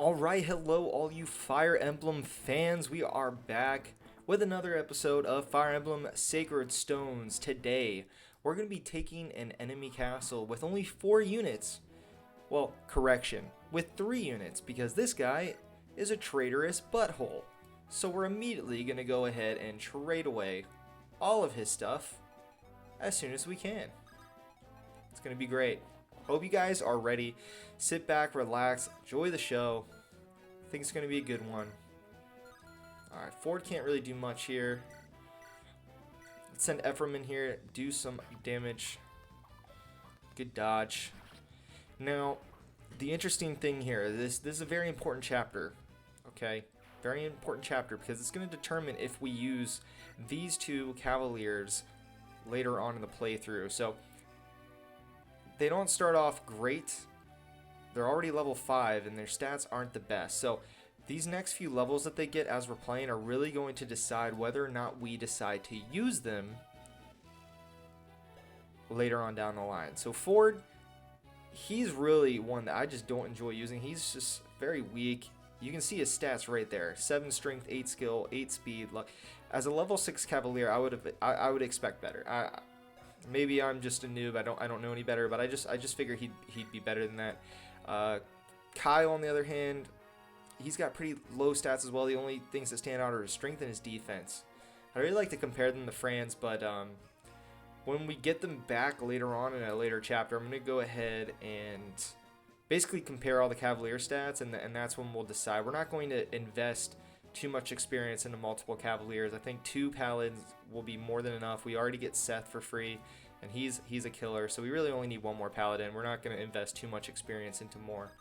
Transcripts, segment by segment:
Alright, hello all you Fire Emblem fans. We are back with another episode of Fire Emblem Sacred Stones. Today, we're going to be taking an enemy castle with only 4 units. Well, correction, with 3 units, because this guy is a traitorous butthole. So we're immediately going to go ahead and trade away all of his stuff as soon as we can. It's going to be great. Hope you guys are ready. Sit back, relax, enjoy the show. I think it's going to be a good one. Alright, Ford can't really do much here. Let's send Ephraim in here, do some damage. Good dodge. Now, the interesting thing here, this is a very important chapter. Okay? Very important chapter because it's going to determine if we use these 2 Cavaliers later on in the playthrough. So, they don't start off great. They're already level 5 and their stats aren't the best. So these next few levels that they get as we're playing are really going to decide whether or not we decide to use them later on down the line. So Ford, he's really one that I just don't enjoy using. He's just very weak. You can see his stats right there. 7 strength, 8 skill, 8 speed. As a level 6 Cavalier, I would expect better. Maybe I'm just a noob. I don't know any better, but I just figure he'd be better than that. Kyle, on the other hand, he's got pretty low stats as well. The only things that stand out are his strength and his defense. I really like to compare them to Franz, but when we get them back later on in a later chapter, I'm going to go ahead and basically compare all the Cavalier stats, and that's when we'll decide. We're not going to invest too much experience into multiple Cavaliers. I think 2 Paladins will be more than enough. We already get Seth for free, and he's a killer, so we really only need 1 more Paladin. We're not going to invest too much experience into more.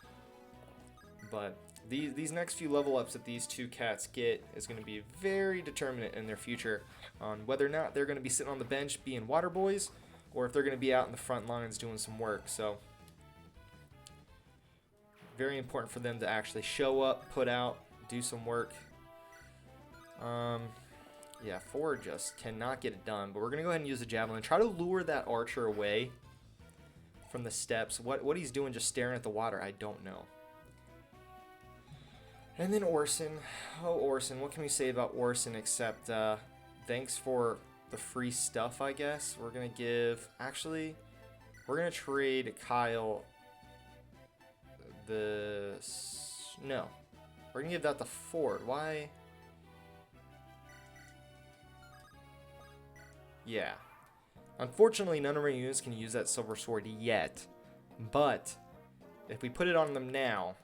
But these next few level ups that these 2 cats get is going to be very determinant in their future on whether or not they're going to be sitting on the bench being water boys, or if they're going to be out in the front lines doing some work. So very important for them to actually show up, put out, do some work. Yeah, Ford just cannot get it done, but we're gonna go ahead and use the javelin and try to lure that archer away from the steps. What he's doing, just staring at the water, I don't know. And then Orson. Oh, Orson, what can we say about Orson except thanks for the free stuff, I guess. We're gonna give, actually, we're gonna trade Kyle no, we're gonna give that to Ford. Why? Yeah. Unfortunately, none of our units can use that silver sword yet. But if we put it on them now,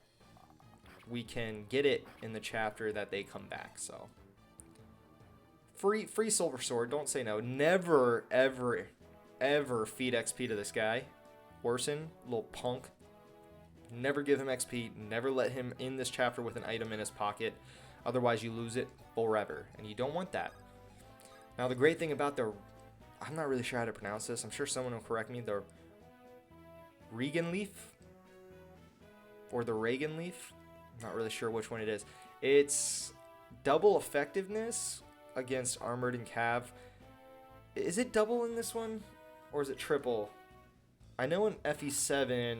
we can get it in the chapter that they come back. So free silver sword. Don't say no. Never, ever, ever feed XP to this guy. Orson, little punk. Never give him XP. Never let him in this chapter with an item in his pocket. Otherwise, you lose it forever. And you don't want that. Now, the great thing about the, I'm not really sure how to pronounce this. I'm sure someone will correct me. The Regan leaf or the Reagan leaf. I'm not really sure which one it is. It's double effectiveness against armored and cav. Is it double in this one or is it triple? I know in FE7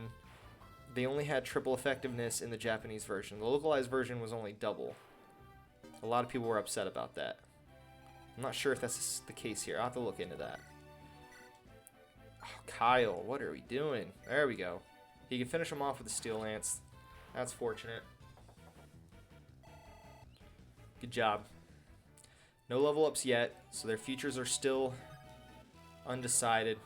they only had triple effectiveness in the Japanese version. The localized version was only double. A lot of people were upset about that. I'm not sure if that's the case here. I'll have to look into that. Oh, Kyle, what are we doing? There we go. He can finish him off with the Steel Lance. That's fortunate. Good job. No level ups yet, so their futures are still undecided.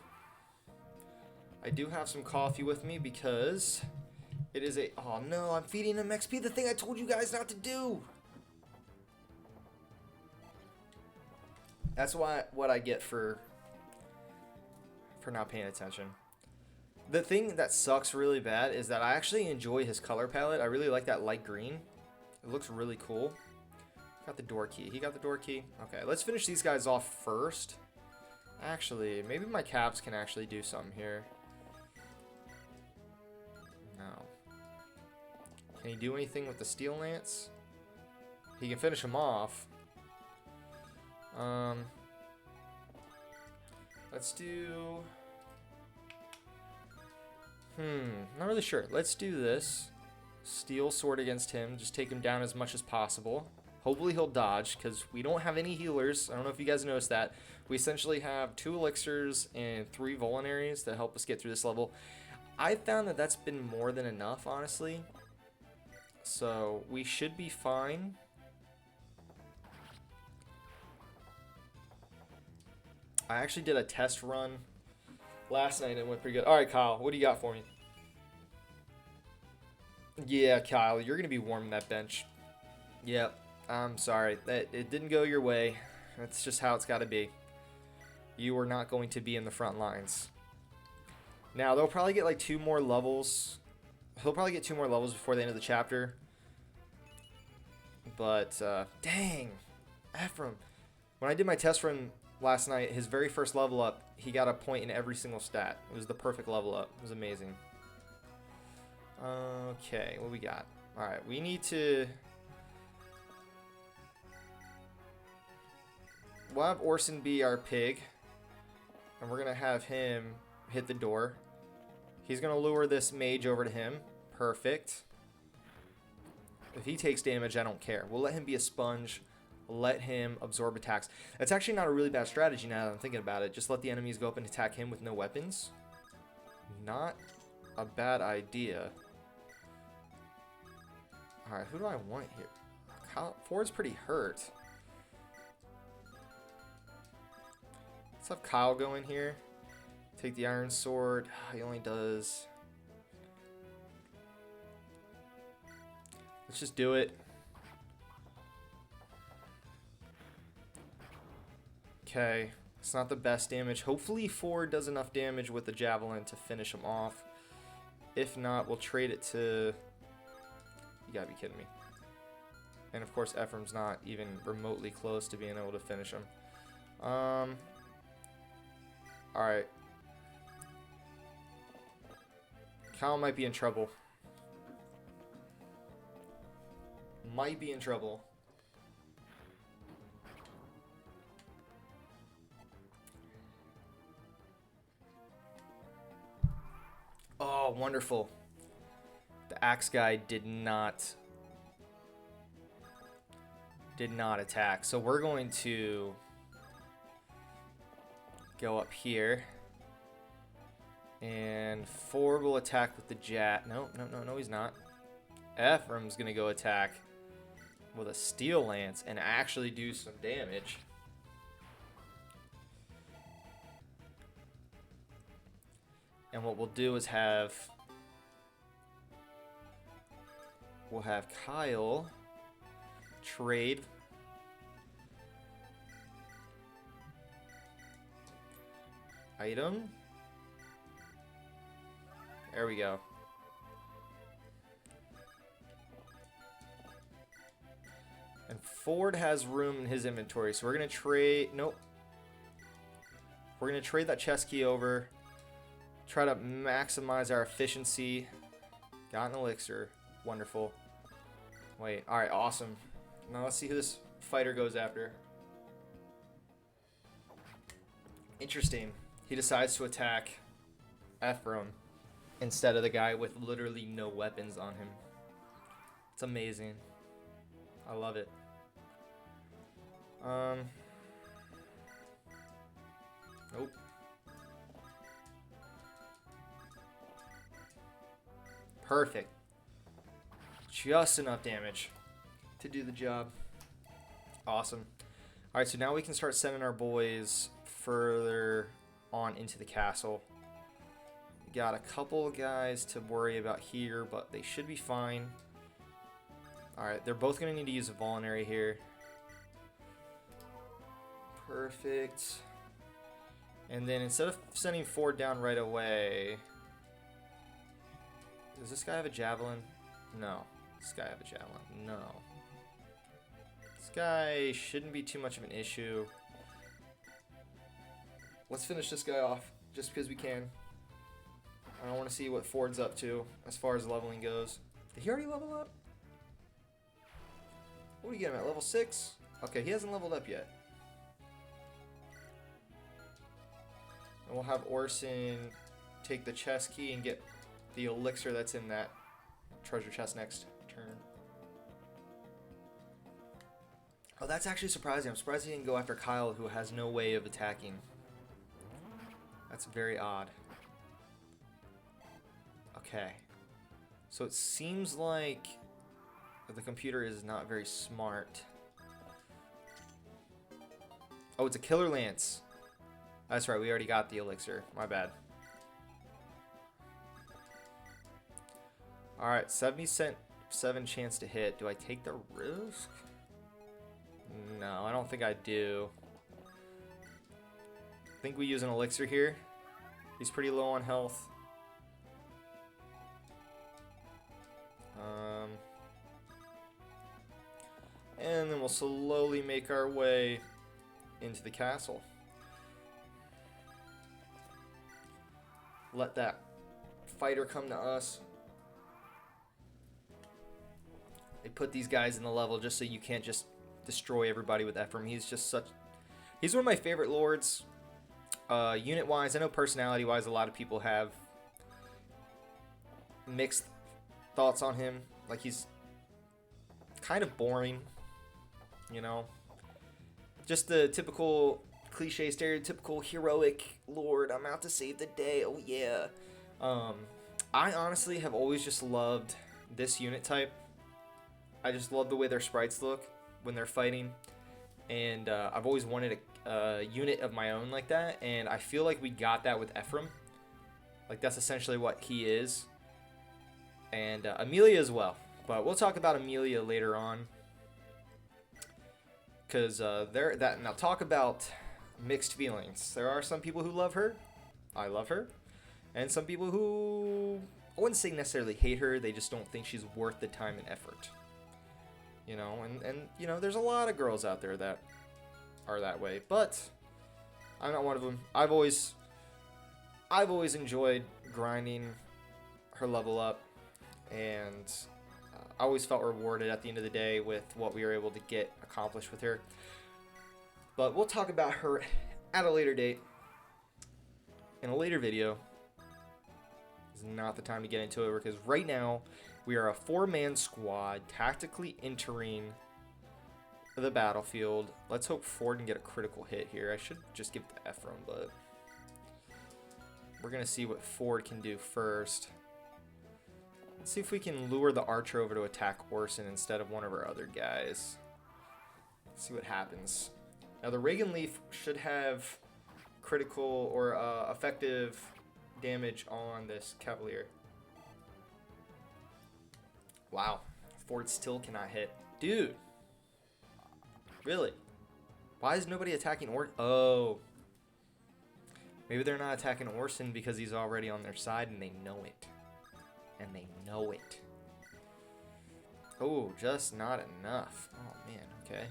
I do have some coffee with me because it is a... Oh no, I'm feeding him XP, the thing I told you guys not to do! That's what I get for not paying attention. The thing that sucks really bad is that I actually enjoy his color palette. I really like that light green. It looks really cool. Got the door key. He got the door key. Okay, let's finish these guys off first. Actually, maybe my Cavs can actually do something here. No. Can he do anything with the Steel Lance? He can finish him off. Let's do... Not really sure. Let's do this. Steel sword against him. Just take him down as much as possible. Hopefully he'll dodge, because we don't have any healers. I don't know if you guys noticed that. We essentially have 2 elixirs and 3 vulneraries that help us get through this level. I found that that's been more than enough, honestly. So we should be fine. I actually did a test run last night and it went pretty good. All right, Kyle, what do you got for me? Yeah, Kyle, you're going to be warming that bench. Yep, I'm sorry. It didn't go your way. That's just how it's got to be. You are not going to be in the front lines. Now, they'll probably get like 2 more levels. He'll probably get 2 more levels before the end of the chapter. But, dang. Ephraim. When I did my test run last night, his very first level up, he got a point in every single stat. It was the perfect level up. It was amazing. Okay, what we got? Alright, we need to... We'll have Orson be our pig. And we're going to have him hit the door. He's going to lure this mage over to him. Perfect. If he takes damage, I don't care. We'll let him be a sponge. Let him absorb attacks. That's actually not a really bad strategy now that I'm thinking about it. Just let the enemies go up and attack him with no weapons. Not a bad idea. Alright, who do I want here? Ford's pretty hurt. Let's have Kyle go in here. Take the iron sword. He only does... Let's just do it. Okay. It's not the best damage. Hopefully Ford does enough damage with the javelin to finish him off. If not, we'll trade it to... You gotta be kidding me. And of course Ephraim's not even remotely close to being able to finish him. Alright. Kyle might be in trouble. Might be in trouble. Oh, wonderful. The axe guy did not attack. So we're going to go up here. And Ford will attack with the jat. No, he's not. Ephraim's going to go attack with a steel lance and actually do some damage. And what we'll do is we'll have Kyle trade item. There we go. And Ford has room in his inventory, so we're gonna trade. Nope. We're gonna trade that chest key over. Try to maximize our efficiency. Got an elixir. Wonderful. Wait. All right. Awesome. Now let's see who this fighter goes after. Interesting. He decides to attack Ephraim instead of the guy with literally no weapons on him. It's amazing. I love it. Nope. Perfect. Just enough damage to do the job. Awesome. Alright, so now we can start sending our boys further on into the castle. We got a couple of guys to worry about here, but they should be fine. Alright, they're both going to need to use a vulnerary here. Perfect. And then instead of sending Ford down right away... Does this guy have a javelin? No. This guy have a javelin? No. This guy shouldn't be too much of an issue. Let's finish this guy off, just because we can. I don't want to see what Ford's up to, as far as leveling goes. Did he already level up? What do you get him at, level 6? Okay, he hasn't leveled up yet. And we'll have Orson take the chest key and get the elixir that's in that. treasure chest next turn. Oh, that's actually surprising. I'm surprised he didn't go after Kyle, who has no way of attacking. That's very odd. Okay. So it seems like the computer is not very smart. Oh, it's a Killer Lance. That's right, we already got the elixir. My bad. Alright, 77 chance to hit. Do I take the risk? No, I don't think I do. I think we use an elixir here. He's pretty low on health. And then we'll slowly make our way into the castle. Let that fighter come to us. They put these guys in the level just so you can't just destroy everybody with Ephraim. He's just such... He's one of my favorite lords. Unit-wise, I know personality-wise, a lot of people have mixed thoughts on him. Like, he's kind of boring, you know? Just the typical cliche, stereotypical heroic lord. I'm out to save the day. Oh, yeah. I honestly have always just loved this unit type. I just love the way their sprites look when they're fighting. And I've always wanted a unit of my own like that. And I feel like we got that with Ephraim. Like, that's essentially what he is. And Amelia as well. But we'll talk about Amelia later on. Because now talk about mixed feelings. There are some people who love her. I love her. And some people who, I wouldn't say necessarily hate her. They just don't think she's worth the time and effort. You know, and you know, there's a lot of girls out there that are that way. But I'm not one of them. I've always enjoyed grinding her level up. And I always felt rewarded at the end of the day with what we were able to get accomplished with her. But we'll talk about her at a later date. In a later video. It's not the time to get into it because right now we are a 4-man squad tactically entering the battlefield. Let's hope Ford can get a critical hit here. I should just give it to Ephraim, but we're going to see what Ford can do first. Let's see if we can lure the archer over to attack Orson instead of one of our other guys. Let's see what happens. Now the Reagan Leaf should have critical or effective damage on this Cavalier. Wow. Ford still cannot hit. Dude. Really? Why is nobody attacking Orson? Oh. Maybe they're not attacking Orson because he's already on their side and they know it. And they know it. Oh, just not enough. Oh, man. Okay.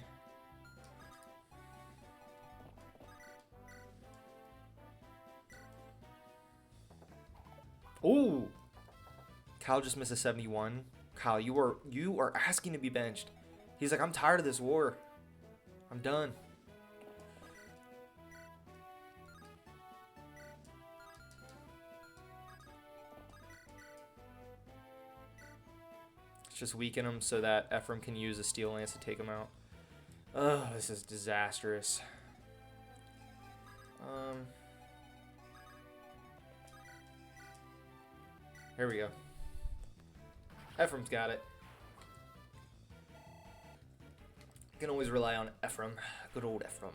Oh! Kyle just missed a 71. Kyle, you are asking to be benched. He's like, I'm tired of this war. I'm done. Just weaken him so that Ephraim can use a steel lance to take him out. Oh, this is disastrous. Here we go. Ephraim's got it. Can always rely on Ephraim. Good old Ephraim.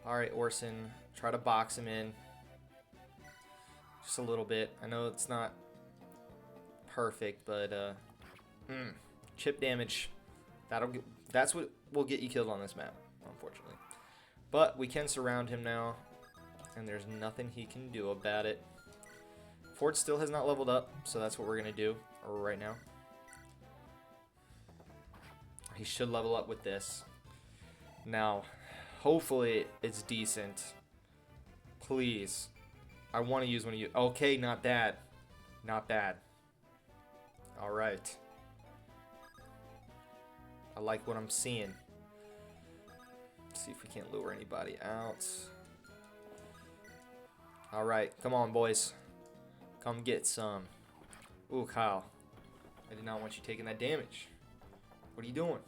Alright, Orson. Try to box him in. Just a little bit. I know it's not perfect, but chip damage. That's what will get you killed on this map, unfortunately. But we can surround him now, and there's nothing he can do about it. Ford still has not leveled up, so that's what we're gonna do right now. He should level up with this. Now, hopefully it's decent. Please. I want to use one of you. Okay, not bad. Not bad. Alright. I like what I'm seeing. Let's see if we can't lure anybody out. Alright, come on, boys. Come get some. Ooh, Kyle. I did not want you taking that damage. What are you doing?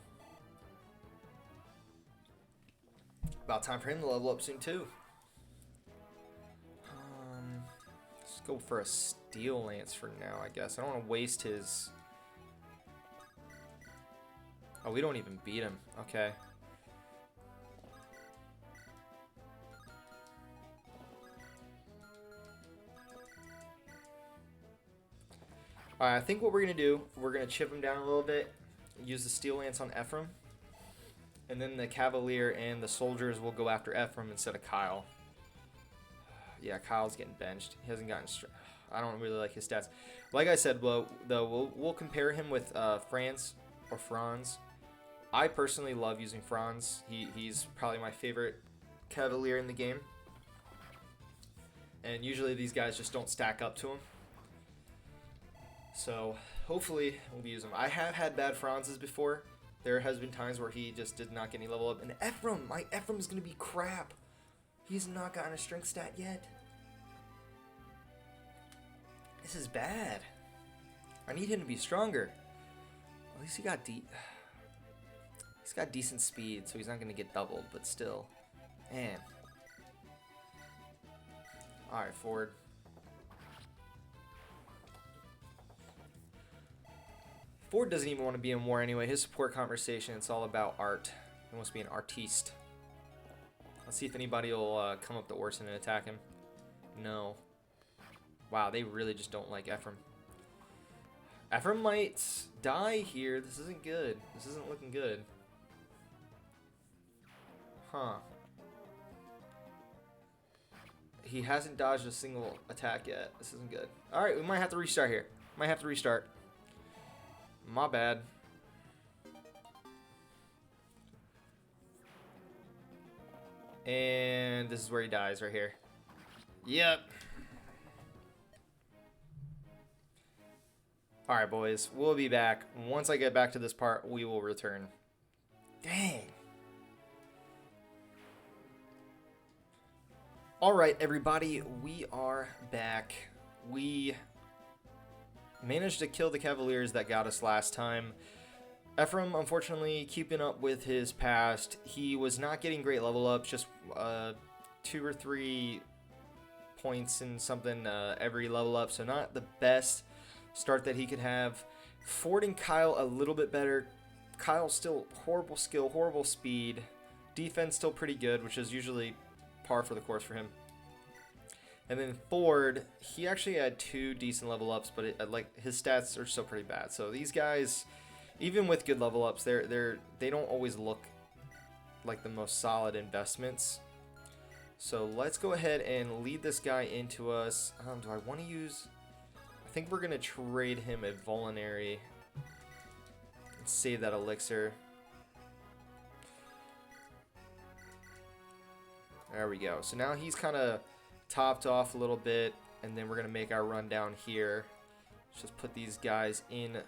About time for him to level up soon too. Let's go for a Steel Lance for now, I guess. I don't want to waste his... Oh, we don't even beat him. Okay. Alright, I think what we're going to do, we're going to chip him down a little bit, use the Steel Lance on Ephraim, and then the Cavalier and the soldiers will go after Ephraim instead of Kyle. Yeah, Kyle's getting benched. He hasn't gotten... I don't really like his stats. Like I said, though, we'll compare him with Franz or Franz. I personally love using Franz. He's probably my favorite Cavalier in the game. And usually these guys just don't stack up to him. So hopefully we'll be using him. I have had bad Franzes before. There has been times where he just did not get any level up. And Ephraim, my Ephraim is going to be crap. He's not gotten a strength stat yet. This is bad. I need him to be stronger. At least he's got decent speed, so he's not going to get doubled, but still. Man. Alright, forward. Ford doesn't even want to be in war anyway. His support conversation, it's all about art. He wants to be an artiste. Let's see if anybody will come up to Orson and attack him. No. Wow, they really just don't like Ephraim. Ephraim might die here. This isn't good. This isn't looking good. Huh. He hasn't dodged a single attack yet. This isn't good. Alright, we might have to restart here. Might have to restart. My bad. And this is where he dies, right here. Yep. Alright, boys. We'll be back. Once I get back to this part, we will return. Dang. Alright, everybody. We are back. We managed to kill the Cavaliers that got us last time. Ephraim, unfortunately, keeping up with his past. He was not getting great level ups, just 2 or 3 points in something every level up, so not the best start that he could have. Ford and Kyle a little bit better. Kyle still horrible skill, horrible speed. Defense still pretty good, which is usually par for the course for him. And then Ford, he actually had 2 decent level ups, but like his stats are still pretty bad. So these guys, even with good level ups, they don't always look like the most solid investments. So let's go ahead and lead this guy into us. Do I want to use... I think we're going to trade him a Vulnerary and save that elixir. There we go. So now he's kind of topped off a little bit, and then we're going to make our run down here. Let's just put these guys in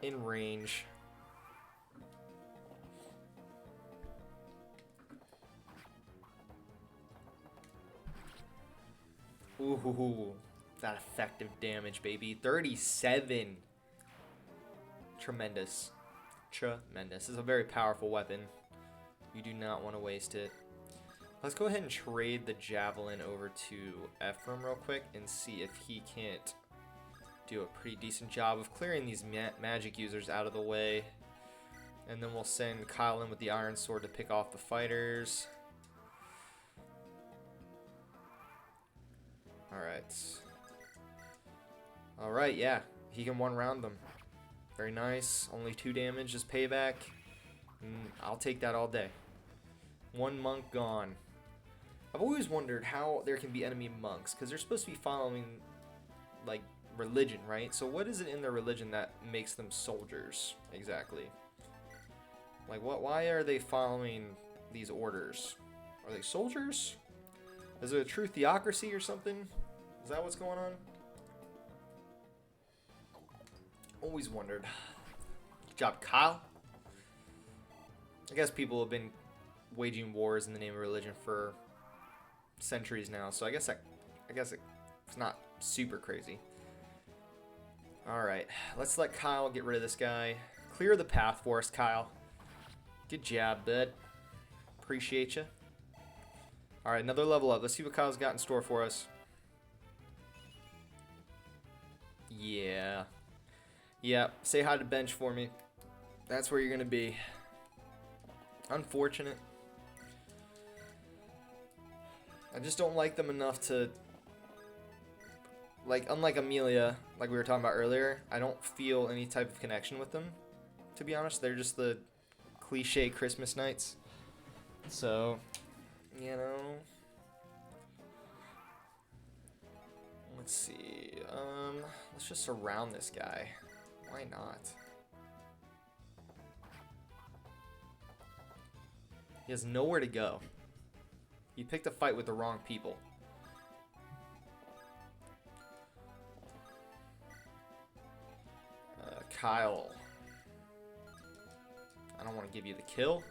range. Ooh, that effective damage, baby. 37. Tremendous. Tremendous. This is a very powerful weapon. You do not want to waste it. Let's go ahead and trade the Javelin over to Ephraim real quick and see if he can't do a pretty decent job of clearing these magic users out of the way. And then we'll send Kyle in with the Iron Sword to pick off the fighters. Alright, yeah. He can one-round them. Very nice. Only 2 damage as payback. I'll take that all day. 1 monk gone. I've always wondered how there can be enemy monks, because they're supposed to be following, like, religion, right? So what is it in their religion that makes them soldiers, exactly? Like, why are they following these orders? Are they soldiers? Is it a true theocracy or something? Is that what's going on? Always wondered. Good job, Kyle. I guess people have been waging wars in the name of religion for centuries now, so I guess it's not super crazy. Alright, let's let Kyle get rid of this guy. Clear the path for us, Kyle. Good job, bud. Appreciate you. Alright, another level up. Let's see what Kyle's got in store for us. Yeah. Yeah, say hi to bench for me. That's where you're going to be. Unfortunate. I just don't like them enough to... Like, unlike Amelia, like we were talking about earlier, I don't feel any type of connection with them, to be honest. They're just the cliche Christmas nights. So, you know... Let's see. Let's just surround this guy. Why not? He has nowhere to go. He picked a fight with the wrong people. Kyle. I don't want to give you the kill.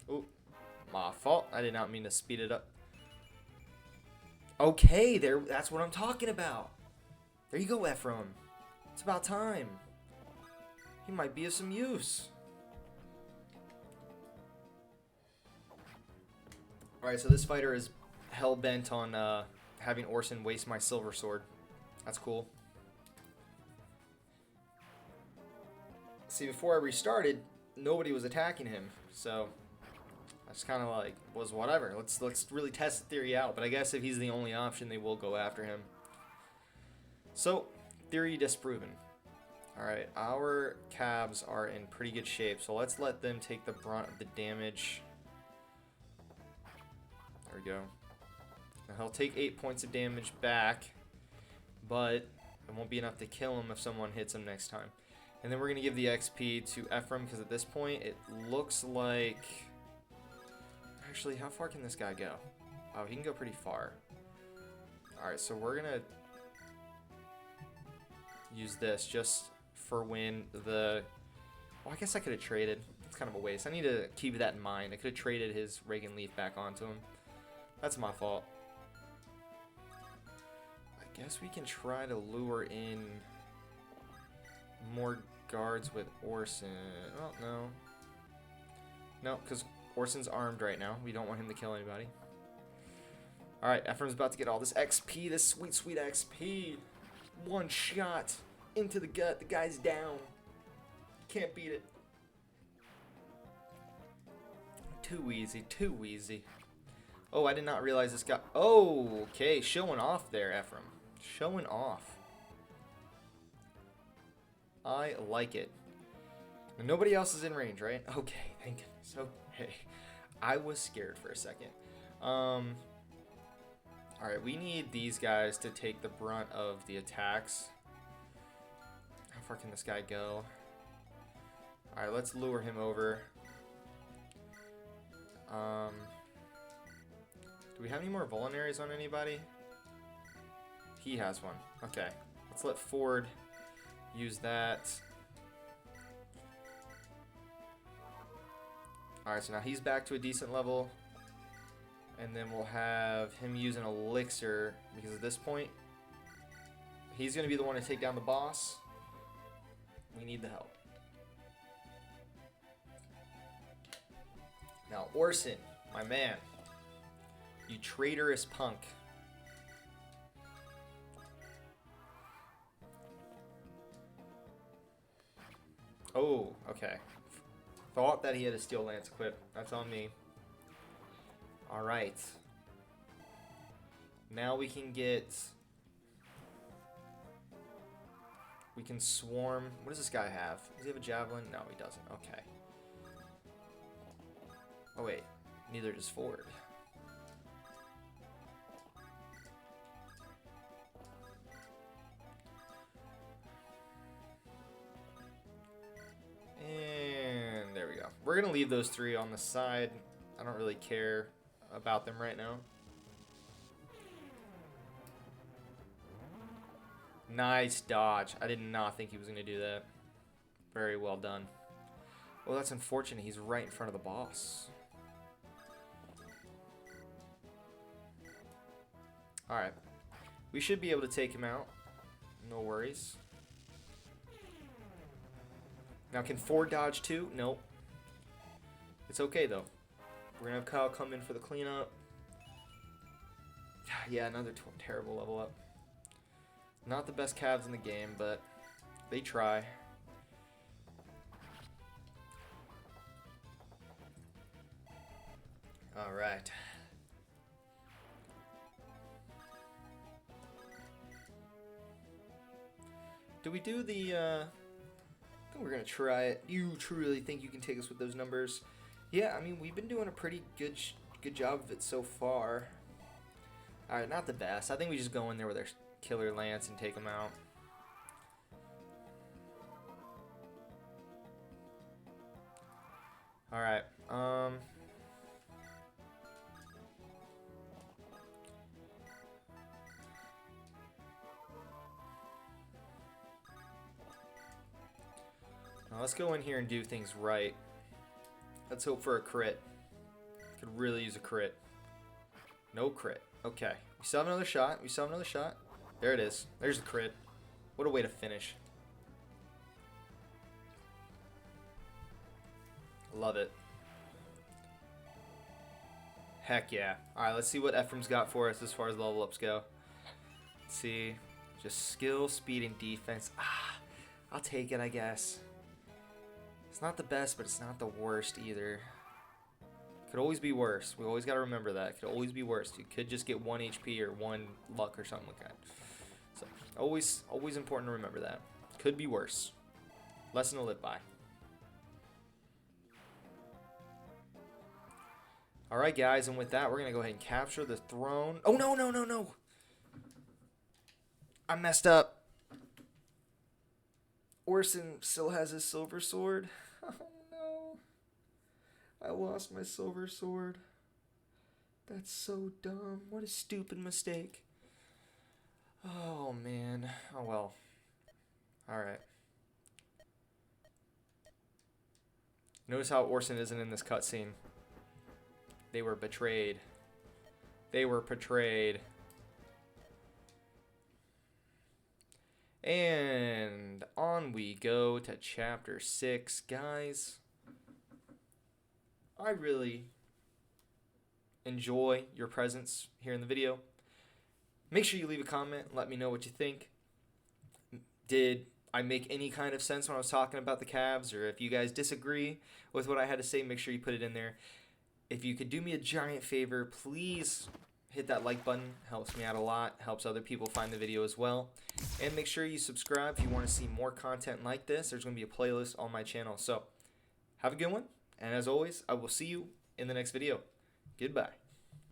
Ooh, my fault. I did not mean to speed it up. Okay, there. That's what I'm talking about. There you go, Ephraim. It's about time. He might be of some use. Alright, so this fighter is hell-bent on having Orson waste my silver sword. That's cool. See, before I restarted, nobody was attacking him, so I just kind of like was whatever. Let's really test the theory out. But I guess if he's the only option, they will go after him. So, theory disproven. Alright, our cabs are in pretty good shape, so let's let them take the brunt of the damage. There we go. Now he'll take 8 points of damage back, but it won't be enough to kill him if someone hits him next time. And then we're going to give the XP to Ephraim, because at this point it looks like... Actually, how far can this guy go? Oh, he can go pretty far. Alright, so we're going to use this just for when the... Well, I guess I could have traded. It's kind of a waste. I need to keep that in mind. I could have traded his Reagan Leaf back onto him. That's my fault. I guess we can try to lure in more guards with Orson. Well, no. No, because Orson's armed right now. We don't want him to kill anybody. Alright, Ephraim's about to get all this XP, this sweet, sweet XP. One shot into the gut. The guy's down. Can't beat it. Too easy, too easy. Oh, I did not realize this guy... Oh, okay. Showing off there, Ephraim. Showing off. I like it. And nobody else is in range, right? Okay, thank goodness. Okay. I was scared for a second. Alright, we need these guys to take the brunt of the attacks. How far can this guy go? Alright, let's lure him over. Do we have any more vulneraries on anybody? He has one. Okay. Let's let Ford use that. Alright, so now he's back to a decent level. And then we'll have him use an elixir, because at this point, he's going to be the one to take down the boss. We need the help. Now, Orson, my man, you traitorous punk. Oh, okay. Thought that he had a steel lance equipped. That's on me. Alright. Now we can get... We can swarm... What does this guy have? Does he have a javelin? No, he doesn't. Okay. Oh, wait. Neither does Ford. And there we go. We're going to leave those three on the side. I don't really care about them right now. Nice dodge. I did not think he was going to do that. Very well done. Well, that's unfortunate. He's right in front of the boss. Alright. We should be able to take him out. No worries. Now, can 4 dodge too? Nope. It's okay, though. We're going to have Kyle come in for the cleanup. Yeah, another terrible level up. Not the best calves in the game, but they try. All right. Do we do the, I think we're going to try it. You truly think you can take us with those numbers? Yeah, I mean, we've been doing a pretty good job of it so far. All right, not the best. I think we just go in there with our killer lance and take them out. All right. Now let's go in here and do things right. Let's hope for a crit. Could really use a crit. No crit. Okay. We still have another shot. We still have another shot. There it is. There's the crit. What a way to finish. Love it. Heck yeah. Alright, let's see what Ephraim's got for us as far as level ups go. Let's see. Just skill, speed, and defense. I'll take it, I guess. It's not the best, but it's not the worst either. Could always be worse. We always got to remember that. It could always be worse. You could just get 1 HP or 1 luck or something like that. So, always important to remember that. Could be worse. Lesson to live by. Alright, guys, and with that, we're going to go ahead and capture the throne. Oh, no, no, no, no. I messed up. Orson still has his silver sword. Oh, no. I lost my silver sword. That's so dumb. What a stupid mistake. Oh, man. Oh, well. Alright. Notice how Orson isn't in this cutscene. They were betrayed. They were betrayed. And on we go to chapter 6, guys. I really enjoy your presence here in the video. Make sure you leave a comment. Let me know what you think. Did I make any kind of sense when I was talking about the calves? Or if you guys disagree with what I had to say, make sure you put it in there. If you could do me a giant favor, please hit that like button. Helps me out a lot. Helps other people find the video as well. And make sure you subscribe if you want to see more content like this. There's going to be a playlist on my channel. So have a good one. And as always, I will see you in the next video. Goodbye.